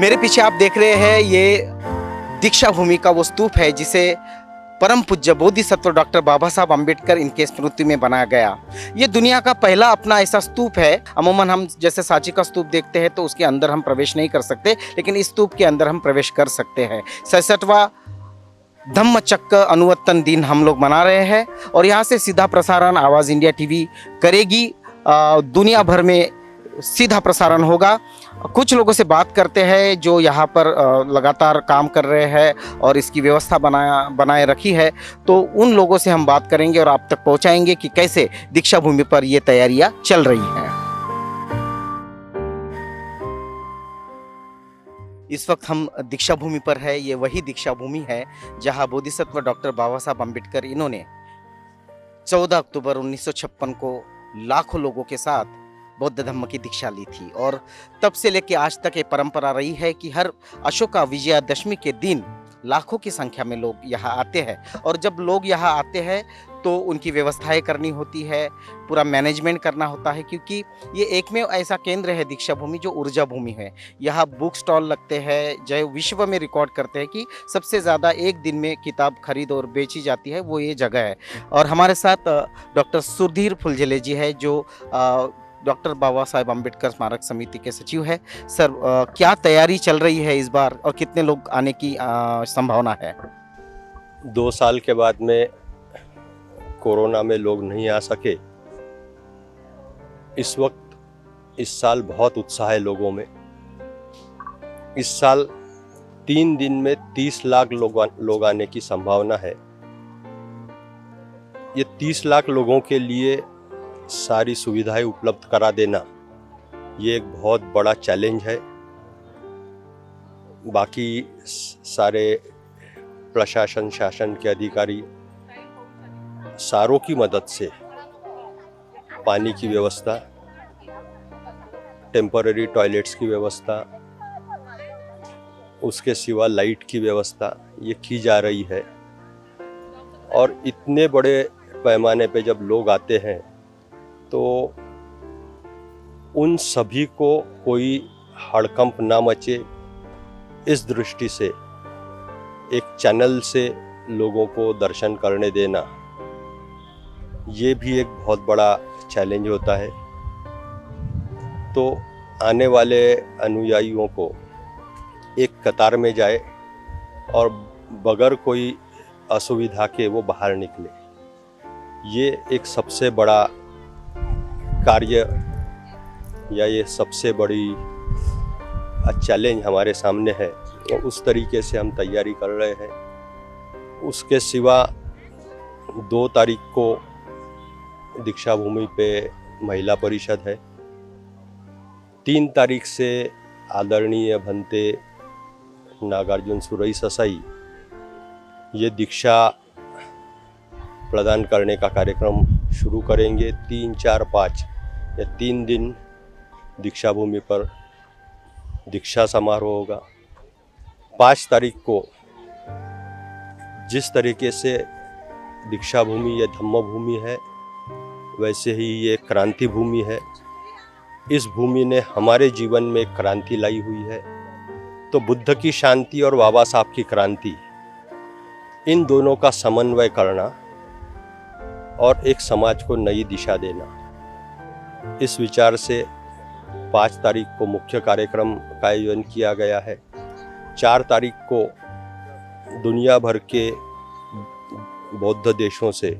मेरे पीछे आप देख रहे हैं ये दीक्षा भूमि का वो स्तूप है जिसे परम पूज्य बोधिसत्व डॉक्टर बाबा साहब अम्बेडकर इनके स्मृति में बनाया गया। ये दुनिया का पहला अपना ऐसा स्तूप है। अमूमन हम जैसे सांची का स्तूप देखते हैं तो उसके अंदर हम प्रवेश नहीं कर सकते, लेकिन इस स्तूप के अंदर हम प्रवेश कर सकते हैं। 67वां धम्मचक्र अनुवर्तन दिन हम लोग मना रहे हैं और यहाँ से सीधा प्रसारण आवाज़ इंडिया टीवी करेगी। दुनिया भर में सीधा प्रसारण होगा। कुछ लोगों से बात करते हैं जो यहाँ पर लगातार काम कर रहे हैं और इसकी व्यवस्था बनाए रखी है, तो उन लोगों से हम बात करेंगे और आप तक पहुँचाएंगे कि कैसे दीक्षा भूमि पर ये तैयारियाँ चल रही हैं। इस वक्त हम दीक्षा भूमि पर है। ये वही दीक्षा भूमि है जहाँ बोधिसत्व डॉक्टर बाबा साहब अम्बेडकर इन्होंने 14 अक्टूबर 1956 को लाखों लोगों के साथ बौद्ध धर्म की दीक्षा ली थी और तब से लेकर आज तक ये परंपरा रही है कि हर अशोका विजयादशमी के दिन लाखों की संख्या में लोग यहाँ आते हैं। और जब लोग यहाँ आते हैं तो उनकी व्यवस्थाएं करनी होती है, पूरा मैनेजमेंट करना होता है, क्योंकि ये एकमेव ऐसा केंद्र है दीक्षा भूमि जो ऊर्जा भूमि है। यहाँ बुक स्टॉल लगते हैं जो विश्व में रिकॉर्ड करते हैं कि सबसे ज़्यादा एक दिन में किताब खरीद और बेची जाती है, वो ये जगह है। और हमारे साथ डॉक्टर सुधीर फुलझेले जी है जो डॉक्टर बाबा साहेब अम्बेडकर स्मारक समिति के सचिव है। सर, क्या तैयारी चल रही है इस बार और कितने लोग आने की संभावना है? 2 साल के बाद में कोरोना में लोग नहीं आ सके। इस वक्त इस साल बहुत उत्साह है लोगों में। इस साल 3 दिन में 30 लाख लोग आने की संभावना है। ये 30 लाख लोगों के लिए सारी सुविधाएं उपलब्ध करा देना ये एक बहुत बड़ा चैलेंज है। बाकी सारे प्रशासन शासन के अधिकारी सारों की मदद से पानी की व्यवस्था, टेम्पररी टॉयलेट्स की व्यवस्था, उसके सिवा लाइट की व्यवस्था ये की जा रही है। और इतने बड़े पैमाने पे जब लोग आते हैं तो उन सभी को कोई हड़कंप ना मचे, इस दृष्टि से एक चैनल से लोगों को दर्शन करने देना ये भी एक बहुत बड़ा चैलेंज होता है। तो आने वाले अनुयायियों को एक कतार में जाए और बगैर कोई असुविधा के वो बाहर निकले, ये एक सबसे बड़ा कार्य या ये सबसे बड़ी चैलेंज हमारे सामने है और उस तरीके से हम तैयारी कर रहे हैं। उसके सिवा 2 तारीख को दीक्षा भूमि पे महिला परिषद है। 3 तारीख से आदरणीय भंते नागार्जुन सुरई ससाई ये दीक्षा प्रदान करने का कार्यक्रम शुरू करेंगे। 3, 4, 5 या 3 दिन दीक्षा भूमि पर दीक्षा समारोह होगा। 5 तारीख को जिस तरीके से दीक्षा भूमि या धम्म भूमि है वैसे ही ये क्रांति भूमि है। इस भूमि ने हमारे जीवन में क्रांति लाई हुई है। तो बुद्ध की शांति और बाबा साहब की क्रांति, इन दोनों का समन्वय करना और एक समाज को नई दिशा देना, इस विचार से 5 तारीख को मुख्य कार्यक्रम का आयोजन किया गया है। 4 तारीख को दुनिया भर के बौद्ध देशों से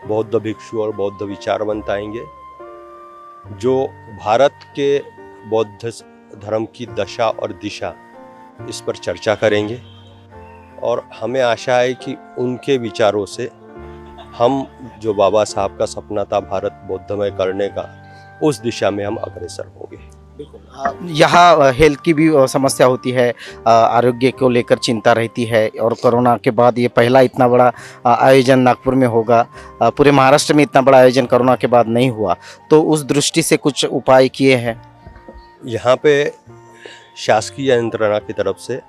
बौद्ध भिक्षु और बौद्ध विचारवंत आएंगे जो भारत के बौद्ध धर्म की दशा और दिशा इस पर चर्चा करेंगे। और हमें आशा है कि उनके विचारों से हम जो बाबा साहब का सपना था भारत बौद्धमय करने का, उस दिशा में हम अग्रसर होंगे। यहाँ हेल्थ की भी समस्या होती है, आरोग्य को लेकर चिंता रहती है और कोरोना के बाद ये पहला इतना बड़ा आयोजन नागपुर में होगा। पूरे महाराष्ट्र में इतना बड़ा आयोजन कोरोना के बाद नहीं हुआ, तो उस दृष्टि से कुछ उपाय किए हैं? यहाँ पे शासकीय यंत्रणा की तरफ से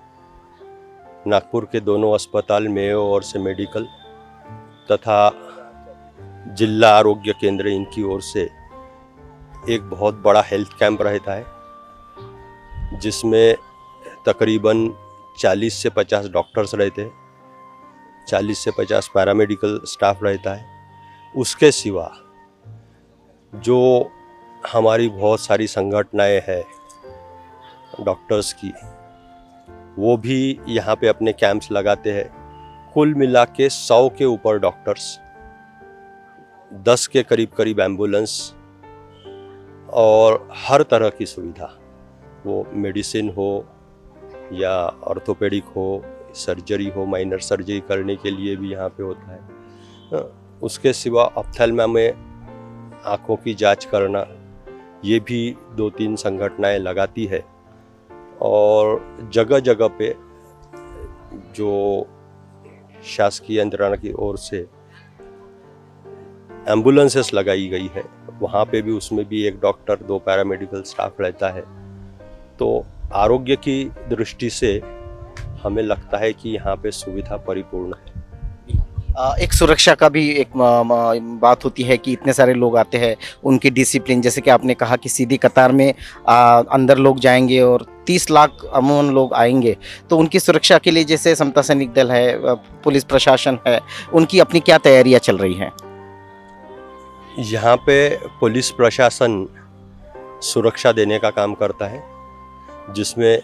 नागपुर के दोनों अस्पताल मेयो और से मेडिकल तथा जिला आरोग्य केंद्र इनकी ओर से एक बहुत बड़ा हेल्थ कैंप रहता है जिसमें तकरीबन 40 से 50 डॉक्टर्स रहते हैं, 40 से 50 पैरामेडिकल स्टाफ रहता है। उसके सिवा जो हमारी बहुत सारी संगठनाएं हैं डॉक्टर्स की, वो भी यहाँ पे अपने कैंप्स लगाते हैं। कुल मिला के 100 के ऊपर डॉक्टर्स, 10 के करीब एम्बुलेंस और हर तरह की सुविधा, वो मेडिसिन हो या ऑर्थोपेडिक हो, सर्जरी हो, माइनर सर्जरी करने के लिए भी यहाँ पे होता है। उसके सिवा ऑप्थेल्मा में आँखों की जांच करना, ये भी 2-3 संगठनाएं लगाती है। और जगह जगह पे जो शासकीय यंत्रणा की ओर से एम्बुलेंसेस लगाई गई है, वहाँ पे भी उसमें भी 1 डॉक्टर 2 पैरामेडिकल स्टाफ रहता है। तो आरोग्य की दृष्टि से हमें लगता है कि यहाँ पे सुविधा परिपूर्ण है। एक सुरक्षा का भी एक बात होती है कि इतने सारे लोग आते हैं, उनकी डिसिप्लिन, जैसे कि आपने कहा कि सीधी कतार में अंदर लोग जाएंगे और 30 लाख अमूमन लोग आएंगे, तो उनकी सुरक्षा के लिए जैसे समता सैनिक दल है, पुलिस प्रशासन है, उनकी अपनी क्या तैयारियां चल रही हैं? यहाँ पे पुलिस प्रशासन सुरक्षा देने का काम करता है, जिसमें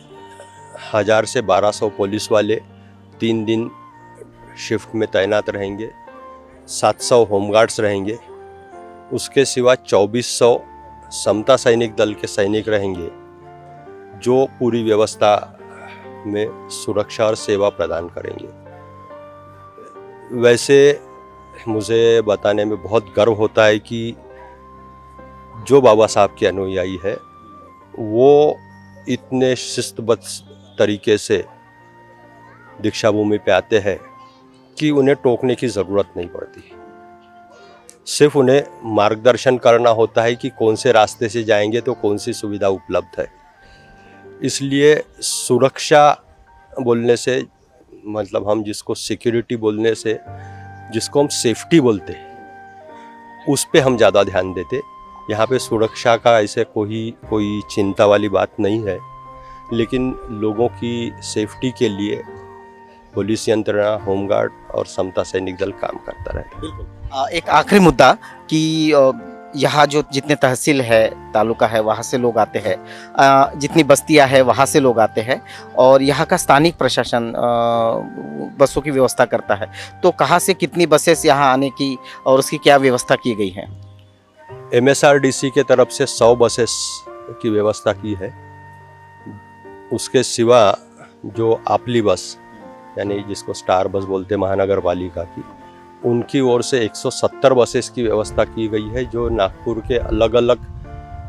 1000 से 1200 पुलिस वाले 3 दिन शिफ्ट में तैनात रहेंगे, 700 होमगार्ड्स रहेंगे। उसके सिवा 2400 समता सैनिक दल के सैनिक रहेंगे, जो पूरी व्यवस्था में सुरक्षा और सेवा प्रदान करेंगे। वैसे मुझे बताने में बहुत गर्व होता है कि जो बाबा साहब के अनुयायी है, वो इतने शिस्तबद्ध तरीके से दीक्षा भूमि पे आते हैं कि उन्हें टोकने की ज़रूरत नहीं पड़ती। सिर्फ उन्हें मार्गदर्शन करना होता है कि कौन से रास्ते से जाएंगे तो कौन सी सुविधा उपलब्ध है। इसलिए सुरक्षा बोलने से मतलब हम जिसको सिक्योरिटी बोलने से जिसको हम सेफ्टी बोलते हैं, उस पे हम ज़्यादा ध्यान देते। यहाँ पे सुरक्षा का ऐसे कोई चिंता वाली बात नहीं है, लेकिन लोगों की सेफ्टी के लिए पुलिस यंत्रणा, होमगार्ड और समता सैनिक दल काम करता रहता है। एक आखिरी मुद्दा कि यहाँ जो जितने तहसील है, तालुका है, वहाँ से लोग आते हैं, जितनी बस्तियाँ हैं वहाँ से लोग आते हैं, और यहाँ का स्थानिक प्रशासन बसों की व्यवस्था करता है। तो कहाँ से कितनी बसेस यहाँ आने की और उसकी क्या व्यवस्था की गई है? MSRDC के तरफ से 100 बसेस की व्यवस्था की है। उसके सिवा जो आपली बस, यानी जिसको स्टार बस बोलते हैं महानगर पालिका की, उनकी ओर से 170 बसेस की व्यवस्था की गई है, जो नागपुर के अलग अलग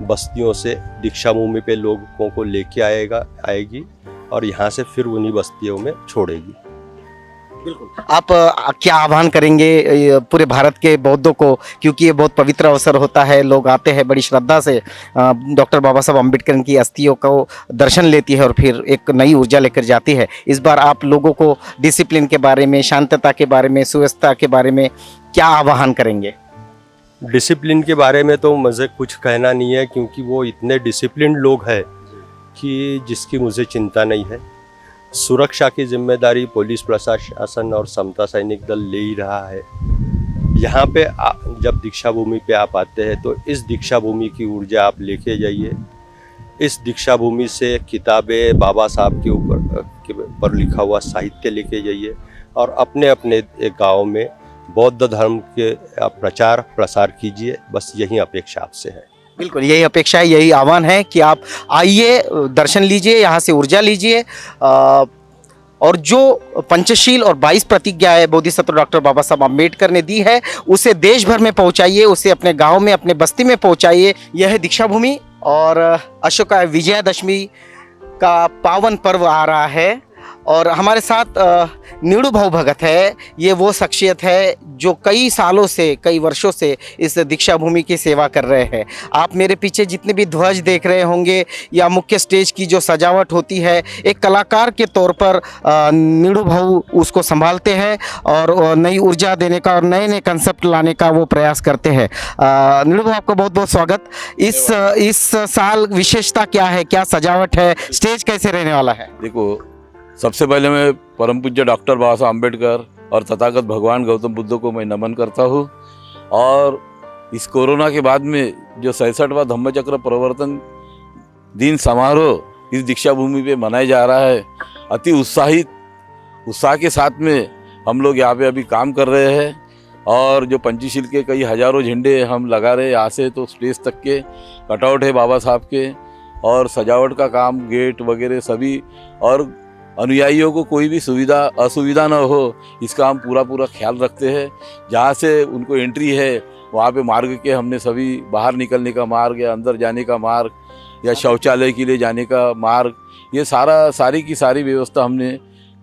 बस्तियों से दीक्षा भूमि पे लोगों को लेके आएगी और यहाँ से फिर उन्हीं बस्तियों में छोड़ेगी। आप क्या आह्वान करेंगे पूरे भारत के बौद्धों को, क्योंकि ये बहुत पवित्र अवसर होता है, लोग आते हैं बड़ी श्रद्धा से, डॉक्टर बाबा साहब अम्बेडकर की अस्थियों को दर्शन लेती है और फिर एक नई ऊर्जा लेकर जाती है। इस बार आप लोगों को डिसिप्लिन के बारे में, शांतता के बारे में, सुव्यवस्था के बारे में क्या आह्वान करेंगे? डिसिप्लिन के बारे में तो मुझे कुछ कहना नहीं है, क्योंकि वो इतने डिसिप्लिन लोग हैं कि जिसकी मुझे चिंता नहीं है। सुरक्षा की जिम्मेदारी पुलिस प्रशासन और समता सैनिक दल ले ही रहा है। यहाँ पे जब दीक्षा भूमि पे आप आते हैं तो इस दीक्षा भूमि की ऊर्जा आप लेके जाइए। इस दीक्षा भूमि से किताबें, बाबा साहब के ऊपर लिखा हुआ साहित्य लेके जाइए और अपने अपने गाँव में बौद्ध धर्म के प्रचार प्रसार कीजिए। बस यही अपेक्षा आपसे है। बिल्कुल, यही अपेक्षा है, यही आह्वान है कि आप आइए, दर्शन लीजिए, यहाँ से ऊर्जा लीजिए, और जो पंचशील और 22 प्रतिज्ञाएं बोधिसत्व डॉक्टर बाबा साहब अम्बेडकर ने दी है, उसे देश भर में पहुँचाइए, उसे अपने गांव में, अपने बस्ती में पहुँचाइए। यह है दीक्षा भूमि। और अशोका विजयादशमी का पावन पर्व आ रहा है और हमारे साथ नीड़ू भाऊ भगत है। ये वो शख्सियत है जो कई सालों से, कई वर्षों से इस दीक्षा भूमि की सेवा कर रहे हैं। आप मेरे पीछे जितने भी ध्वज देख रहे होंगे या मुख्य स्टेज की जो सजावट होती है, एक कलाकार के तौर पर नीड़ू भाऊ उसको संभालते हैं और नई ऊर्जा देने का और नए नए कंसेप्ट लाने का वो प्रयास करते हैं। नीड़ू भाऊ, आपका बहुत बहुत स्वागत। इस साल विशेषता क्या है, क्या सजावट है, स्टेज कैसे रहने वाला है? देखो, सबसे पहले मैं परम पूज्य डॉक्टर बाबा साहब अम्बेडकर और तथागत भगवान गौतम बुद्ध को मैं नमन करता हूँ। और इस कोरोना के बाद में जो 66वां धम्मचक्र प्रवर्तन दिन समारोह इस दीक्षा भूमि पे मनाया जा रहा है, अति उत्साह के साथ में हम लोग यहाँ पे अभी काम कर रहे हैं। और जो पंचशील के कई हजारों झंडे हम लगा रहे हैं, यहाँ से तो स्टेज तक के कटआउट है बाबा साहब के, और सजावट का काम, गेट वगैरह सभी, और अनुयायियों को कोई भी असुविधा न हो इसका हम पूरा ख्याल रखते हैं। जहाँ से उनको एंट्री है वहाँ पे मार्ग के हमने सभी बाहर निकलने का मार्ग या अंदर जाने का मार्ग या शौचालय के लिए जाने का मार्ग, ये सारी की सारी व्यवस्था हमने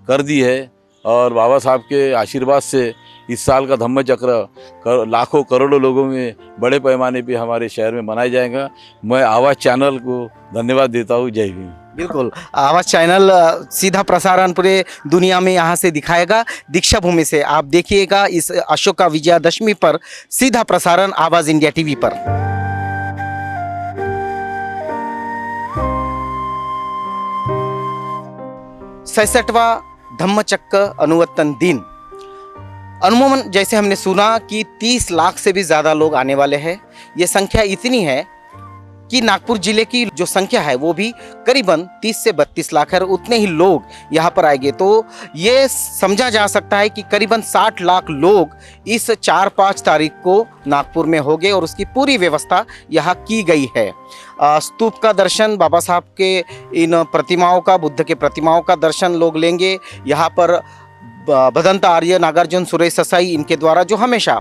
कर दी है। और बाबा साहब के आशीर्वाद से इस साल का धम्मचक्र लाखों करोड़ों लोगों में बड़े पैमाने पे हमारे शहर में मनाया जाएगा। मैं आवाज़ चैनल को धन्यवाद देता हूँ। जय हिंद। बिल्कुल, आवाज़ चैनल सीधा प्रसारण पूरे दुनिया में यहाँ से दिखाएगा। दीक्षा भूमि से आप देखिएगा इस अशोका विजयादशमी पर सीधा प्रसारण आवाज़ इंडिया टीवी पर। 66वां धम्मचक्र अनुवर्तन दिन, अमूमन जैसे हमने सुना कि 30 लाख से भी ज़्यादा लोग आने वाले हैं। ये संख्या इतनी है कि नागपुर जिले की जो संख्या है वो भी करीबन 30 से 32 लाख है, और उतने ही लोग यहाँ पर आएंगे। तो ये समझा जा सकता है कि करीबन 60 लाख लोग इस 4-5 तारीख को नागपुर में होंगे, और उसकी पूरी व्यवस्था यहाँ की गई है। स्तूप का दर्शन, बाबा साहब के इन प्रतिमाओं का, बुद्ध के प्रतिमाओं का दर्शन लोग लेंगे। यहाँ पर भदंत आर्य, नागार्जुन, सुरेश ससाई, इनके द्वारा जो हमेशा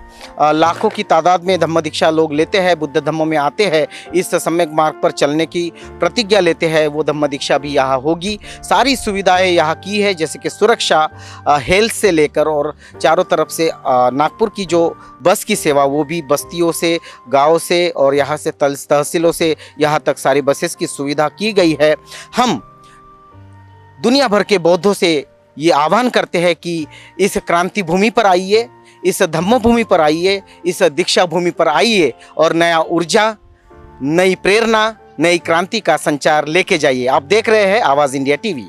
लाखों की तादाद में धम्म दीक्षा लोग लेते हैं, बुद्ध धम्म में आते हैं, इस सम्यक मार्ग पर चलने की प्रतिज्ञा लेते हैं, वो धम्म दीक्षा भी यहाँ होगी। सारी सुविधाएं यहाँ की है, जैसे कि सुरक्षा, हेल्थ से लेकर और चारों तरफ से नागपुर की जो बस की सेवा, वो भी बस्तियों से, गाँव से और यहाँ से तहसीलों से यहाँ तक सारी बसेस की सुविधा की गई है। हम दुनिया भर के बौद्धों से ये आह्वान करते हैं कि इस क्रांति भूमि पर आइए, इस धम्म भूमि पर आइए, इस दीक्षा भूमि पर आइए और नया ऊर्जा, नई प्रेरणा, नई क्रांति का संचार लेके जाइए। आप देख रहे हैं आवाज़ इंडिया टीवी।